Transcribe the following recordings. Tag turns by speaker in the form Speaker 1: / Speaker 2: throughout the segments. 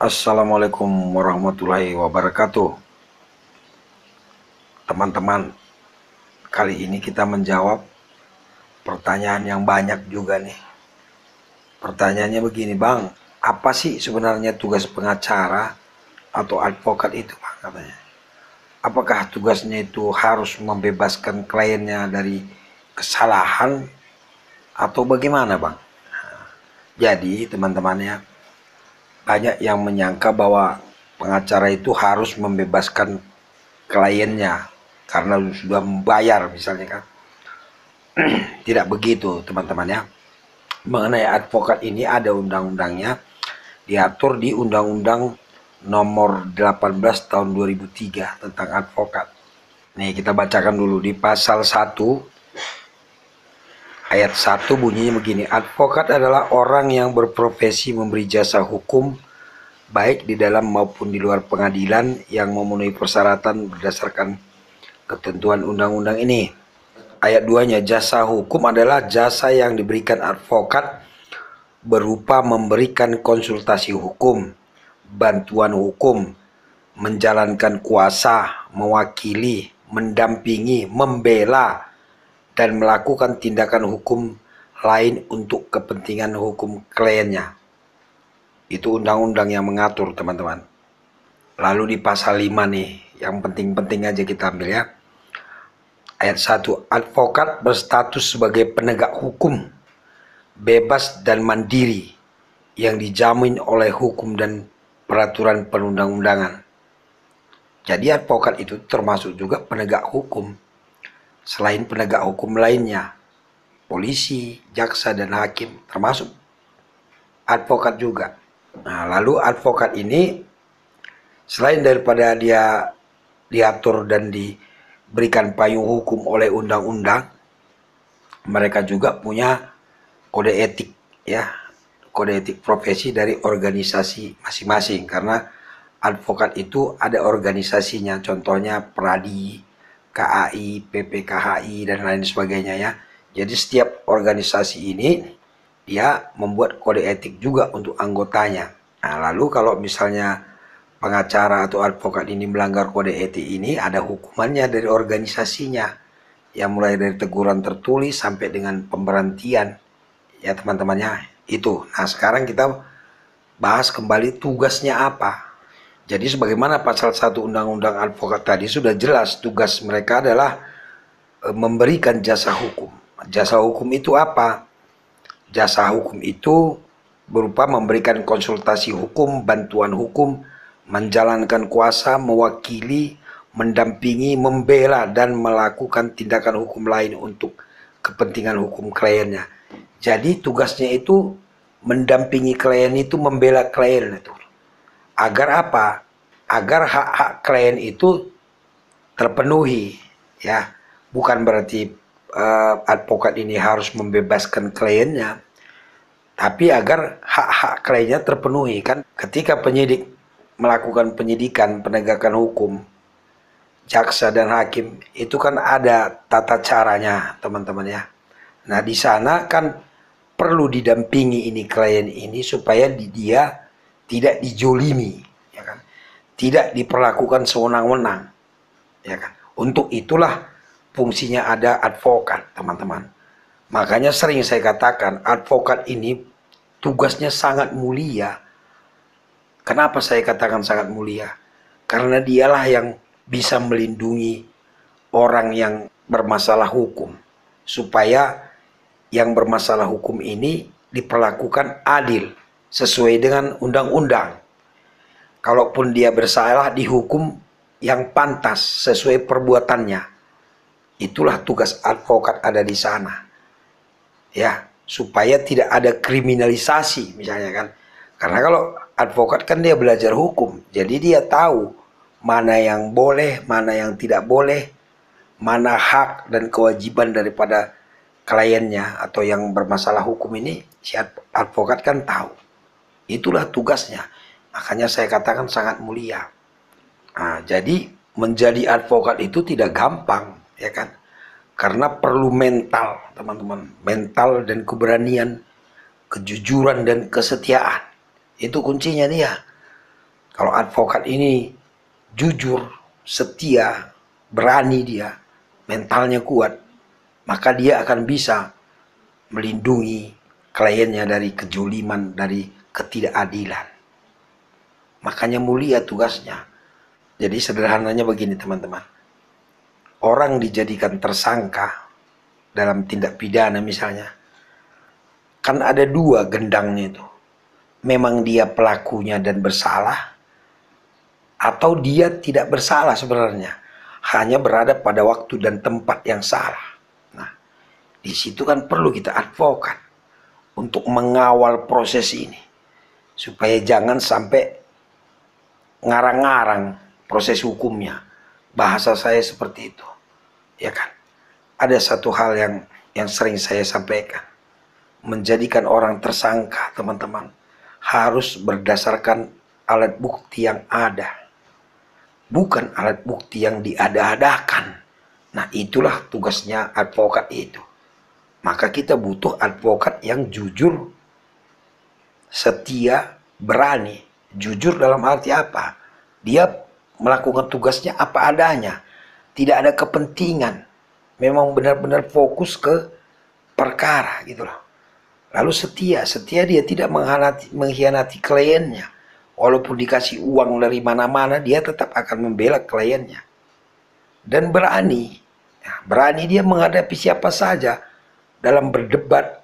Speaker 1: Assalamualaikum warahmatullahi wabarakatuh. Teman-teman, kali ini kita menjawab pertanyaan yang banyak juga nih. Pertanyaannya begini, Bang, apa sih sebenarnya tugas pengacara atau advokat itu, Bang, katanya? Apakah tugasnya itu harus membebaskan kliennya dari kesalahan atau bagaimana, Bang? Jadi, teman-temannya, banyak yang menyangka bahwa pengacara itu harus membebaskan kliennya karena sudah membayar misalnya kan. Tidak begitu, teman-temannya. Mengenai advokat ini ada undang-undangnya, diatur di Undang-Undang nomor 18 tahun 2003 tentang advokat. Nih kita bacakan dulu di pasal 1 ayat 1 bunyinya begini. Advokat adalah orang yang berprofesi memberi jasa hukum baik di dalam maupun di luar pengadilan yang memenuhi persyaratan berdasarkan ketentuan undang-undang ini. Ayat 2-nya, jasa hukum adalah jasa yang diberikan advokat berupa memberikan konsultasi hukum, bantuan hukum, menjalankan kuasa, mewakili, mendampingi, membela, dan melakukan tindakan hukum lain untuk kepentingan hukum kliennya. Itu undang-undang yang mengatur, teman-teman. Lalu di pasal 5 nih, yang penting-penting aja kita ambil ya. Ayat 1, advokat berstatus sebagai penegak hukum, bebas dan mandiri, yang dijamin oleh hukum dan peraturan perundang-undangan. Jadi advokat itu termasuk juga penegak hukum. Selain penegak hukum lainnya, polisi, jaksa, dan hakim termasuk advokat juga. Nah, lalu advokat ini selain daripada dia diatur dan diberikan payung hukum oleh undang-undang, mereka juga punya kode etik ya, kode etik profesi dari organisasi masing-masing, karena advokat itu ada organisasinya, contohnya Pradi, KAI, PPKHI, dan lain sebagainya ya. Jadi setiap organisasi ini dia membuat kode etik juga untuk anggotanya. Nah, lalu kalau misalnya pengacara atau advokat ini melanggar kode etik ini, ada hukumannya dari organisasinya, yang mulai dari teguran tertulis sampai dengan pemberhentian ya teman-temannya itu. Nah sekarang kita bahas kembali tugasnya apa. Jadi sebagaimana pasal 1 Undang-Undang Advokat tadi sudah jelas, tugas mereka adalah memberikan jasa hukum. Jasa hukum itu apa? Jasa hukum itu berupa memberikan konsultasi hukum, bantuan hukum, menjalankan kuasa, mewakili, mendampingi, membela, dan melakukan tindakan hukum lain untuk kepentingan hukum kliennya. Jadi tugasnya itu mendampingi klien itu, membela klien itu. Agar apa? Agar hak-hak klien itu terpenuhi ya. Bukan berarti advokat ini harus membebaskan kliennya, tapi agar hak-hak kliennya terpenuhi kan. Ketika penyidik melakukan penyidikan, penegakan hukum, jaksa dan hakim itu kan ada tata caranya, teman-teman ya. Nah, di sana kan perlu didampingi ini klien ini supaya dia tidak dijolimi, ya kan? Tidak diperlakukan sewenang-wenang, ya kan? Untuk itulah fungsinya ada advokat, teman-teman. Makanya sering saya katakan advokat ini tugasnya sangat mulia. Kenapa saya katakan sangat mulia? Karena dialah yang bisa melindungi orang yang bermasalah hukum, supaya yang bermasalah hukum ini diperlakukan adil sesuai dengan undang-undang. Kalaupun dia bersalah, dihukum yang pantas sesuai perbuatannya. Itulah tugas advokat ada di sana. Ya, supaya tidak ada kriminalisasi misalnya kan. Karena kalau advokat kan dia belajar hukum, jadi dia tahu mana yang boleh, mana yang tidak boleh, mana hak dan kewajiban daripada kliennya atau yang bermasalah hukum ini. Si advokat kan tahu. Itulah tugasnya. Makanya saya katakan sangat mulia. Nah, jadi menjadi advokat itu tidak gampang, ya kan? Karena perlu mental, teman-teman. Mental dan keberanian, kejujuran dan kesetiaan. Itu kuncinya dia. Kalau advokat ini jujur, setia, berani dia, mentalnya kuat, maka dia akan bisa melindungi kliennya dari kejuliman, dari ketidakadilan. Makanya mulia tugasnya. Jadi sederhananya begini teman-teman. Orang dijadikan tersangka dalam tindak pidana misalnya, kan ada dua gendangnya itu. Memang dia pelakunya dan bersalah, atau dia tidak bersalah sebenarnya, hanya berada pada waktu dan tempat yang salah. Nah, di situ kan perlu kita advokat untuk mengawal proses ini, supaya jangan sampai ngarang-ngarang proses hukumnya. Bahasa saya seperti itu, ya kan? Ada satu hal yang sering saya sampaikan, menjadikan orang tersangka, teman-teman, harus berdasarkan alat bukti yang ada, bukan alat bukti yang diada-adakan. Nah, itulah tugasnya advokat itu. Maka kita butuh advokat yang jujur, setia, berani. Jujur dalam arti apa? Dia melakukan tugasnya apa adanya, tidak ada kepentingan, memang benar-benar fokus ke perkara gitu loh. Lalu setia dia tidak mengkhianati kliennya. Walaupun dikasih uang dari mana-mana, dia tetap akan membela kliennya. Dan berani dia menghadapi siapa saja dalam berdebat,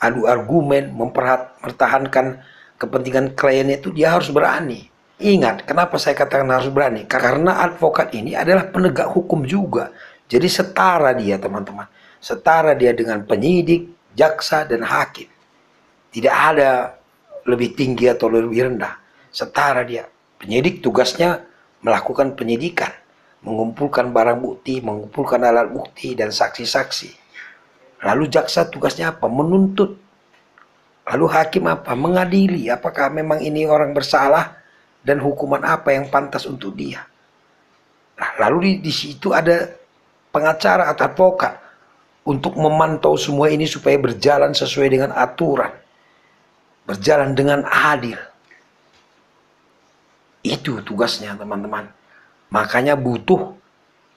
Speaker 1: adu argumen, mempertahankan kepentingan kliennya. Itu dia harus berani. Ingat, kenapa saya katakan harus berani? Karena advokat ini adalah penegak hukum juga. Jadi setara dia, teman-teman. Setara dia dengan penyidik, jaksa, dan hakim. Tidak ada lebih tinggi atau lebih rendah. Setara dia. Penyidik tugasnya melakukan penyidikan, mengumpulkan barang bukti, mengumpulkan alat bukti, dan saksi-saksi. Lalu jaksa tugasnya apa? Menuntut. Lalu hakim apa? Mengadili. Apakah memang ini orang bersalah dan hukuman apa yang pantas untuk dia. Nah, lalu di situ ada pengacara atau advokat untuk memantau semua ini supaya berjalan sesuai dengan aturan, berjalan dengan adil. Itu tugasnya, teman-teman. Makanya butuh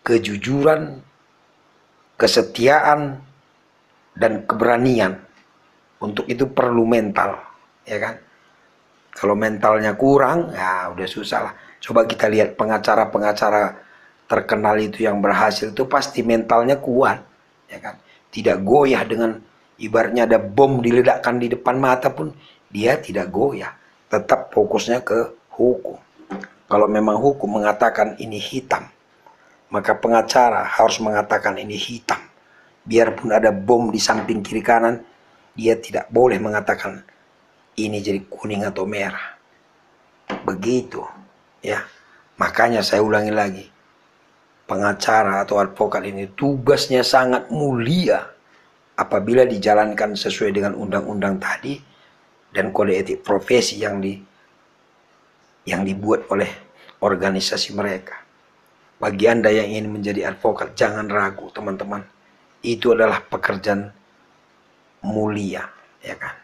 Speaker 1: kejujuran, kesetiaan, dan keberanian. Untuk itu perlu mental, ya kan? Kalau mentalnya kurang, ya udah susah lah. Coba kita lihat pengacara-pengacara terkenal itu yang berhasil itu pasti mentalnya kuat, ya kan? Tidak goyah dengan ibaratnya ada bom diledakkan di depan mata pun dia tidak goyah. Tetap fokusnya ke hukum. Kalau memang hukum mengatakan ini hitam, maka pengacara harus mengatakan ini hitam. Biarpun ada bom di samping kiri kanan, dia tidak boleh mengatakan ini jadi kuning atau merah. Begitu, ya. Makanya saya ulangi lagi, pengacara atau advokat ini tugasnya sangat mulia apabila dijalankan sesuai dengan undang-undang tadi dan kode etik profesi yang dibuat oleh organisasi mereka. Bagi Anda yang ingin menjadi advokat, jangan ragu, teman-teman. Itu adalah pekerjaan mulia, ya kan?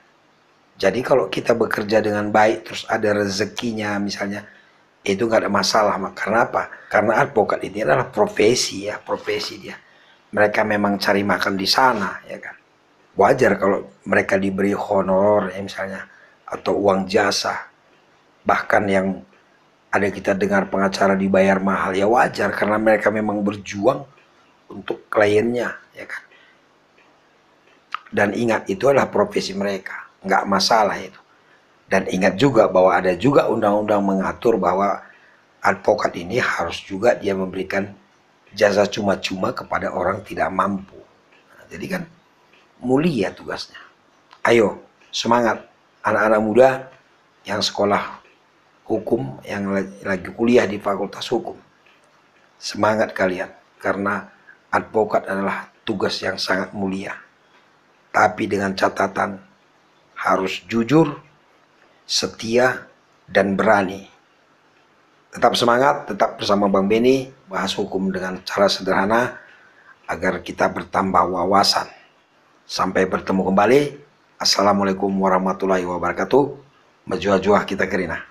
Speaker 1: Jadi kalau kita bekerja dengan baik, terus ada rezekinya misalnya, itu nggak ada masalah. Karena apa? Karena advokat ini adalah profesi ya, profesi dia. Mereka memang cari makan di sana, ya kan. Wajar kalau mereka diberi honor ya misalnya, atau uang jasa. Bahkan yang ada kita dengar pengacara dibayar mahal, ya wajar karena mereka memang berjuang untuk kliennya, ya kan. Dan ingat, itu adalah profesi mereka. Nggak masalah itu. Dan ingat juga bahwa ada juga undang-undang mengatur bahwa advokat ini harus juga dia memberikan jasa cuma-cuma kepada orang tidak mampu. Nah, jadi kan mulia tugasnya. Ayo, semangat anak-anak muda yang sekolah hukum, yang lagi kuliah di Fakultas Hukum. Semangat kalian, karena advokat adalah tugas yang sangat mulia. Tapi dengan catatan, harus jujur, setia, dan berani. Tetap semangat, tetap bersama Bang Benny, bahas hukum dengan cara sederhana, agar kita bertambah wawasan. Sampai bertemu kembali. Assalamualaikum warahmatullahi wabarakatuh. Majuah-juah kita kerina.